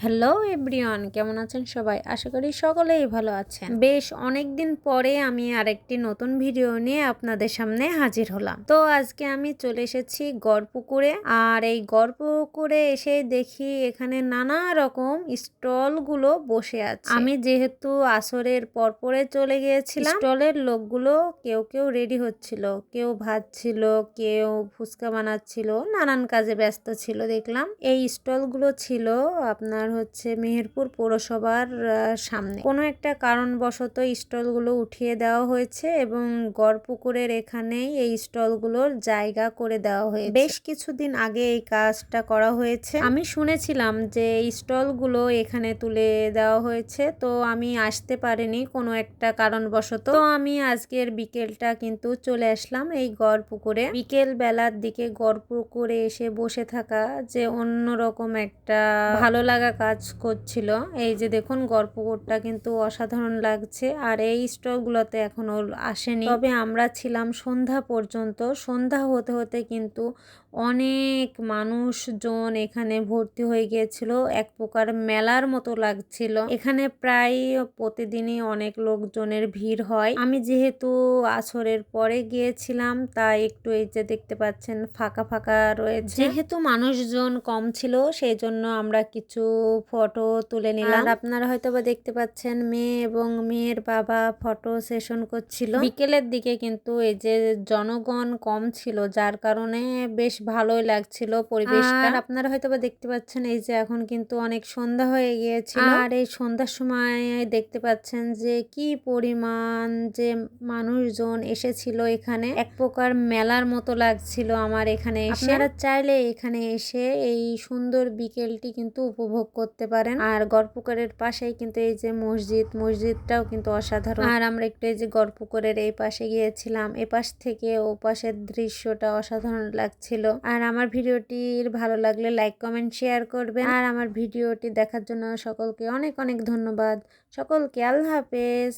Hello everyone, কেমন আছেন সবাই? আশা করি সকলেই ভালো আছেন। বেশ অনেকদিন পরে আমি আরেকটি নতুন ভিডিও নিয়ে আপনাদের সামনে হাজির হলাম। তো আজকে আমি চলে এসেছি গড়পুকুরে। আর এই গড়পুকুরে এসে দেখি এখানে নানা রকম স্টলগুলো বসে আছে। আমি যেহেতু আসরের পরপরে চলে গিয়েছিলাম, স্টলের লোকগুলো কেউ কেউ রেডি হচ্ছিল, কেউ ভাজছিল, কেউ ফুচকা বানাচ্ছিল, নানান কাজে ব্যস্ত ছিল। দেখলাম এই স্টলগুলো ছিল আপনার মেহেরপুর পৌরসভার সামনে। কোনো একটা কারণবশত স্টলগুলো উঠিয়ে দেওয়া হয়েছে এবং গড়পুকুরের এখানেই এই স্টলগুলোর জায়গা করে দেওয়া হয়েছে। বেশ কিছুদিন আগে এই কাজটা করা হয়েছে। আমি শুনেছিলাম যে স্টলগুলো এখানে তুলে দেওয়া হয়েছে, তো আমি আসতে পারিনি কোনো একটা কারণবশত। তো আমি আজকের বিকেলটা কিন্তু চলে আসলাম এই গড়পুকুরে। বিকেল বেলার দিকে গড়পুকুরে এসে বসে থাকা যে অন্যরকম একটা ভালো লাগা কাজ করছিল। এই যে দেখুন গড়পুকুরটা কিন্তু অসাধারণ লাগছে। আর এই স্টলগুলোতে এখনো আসেনি, তবে আমরা ছিলাম সন্ধ্যা পর্যন্ত। সন্ধ্যা হতে হতে কিন্তু অনেক মানুষজন এখানে ভর্তি হয়ে গিয়েছিল, এক প্রকার মেলার মতো লাগছিল। এখানে প্রায় প্রতিদিনই অনেক লোকজনের ভিড় হয়। আমি যেহেতু আসরের পরে গিয়েছিলাম তাই একটু এই যে দেখতে পাচ্ছেন ফাঁকা ফাঁকা রয়েছে। যেহেতু মানুষজন কম ছিল সেই জন্য আমরা কিছু ফটো তুলে নিলাম। আর আপনারা হয়তো বা দেখতে পাচ্ছেন মেয়ে এবং মেয়ের বাবা ফটো সেশন করছিল। বিকেলের দিকে কিন্তু এই যে জনগণ কম ছিল, যার কারণে বেশ ভালোই লাগছিল পরিবেশটা। আর আপনারা হয়তো বা দেখতে পাচ্ছেন এই যে এখন কিন্তু অনেক সন্ধ্যা হয়ে গিয়েছিল। আর এই সন্ধ্যার সময় দেখতে পাচ্ছেন যে কি পরিমাণ যে মানুষজন এসেছিল এখানে, এক প্রকার মেলার মতো লাগছিল আমার এখানে এসে। আপনারা চাইলে এখানে এসে এই সুন্দর বিকেলটি কিন্তু উপভোগ করতে পারেন। আর গড়পুকুরের পাশেই কিন্তু এই যে মসজিদটাও কিন্তু অসাধারণ। আর আমরা একটু এই যে গড়পুকুরের এই পাশে গিয়েছিলাম, এ পাশ থেকে ও পাশের দৃশ্যটা অসাধারণ লাগছিল। আর আমার ভিডিওটির ভালো লাগলে লাইক কমেন্ট শেয়ার করবেন। আর আমার ভিডিওটি দেখার জন্য সকলকে অনেক অনেক ধন্যবাদ। সকলকে আল্লাহ হাফেজ।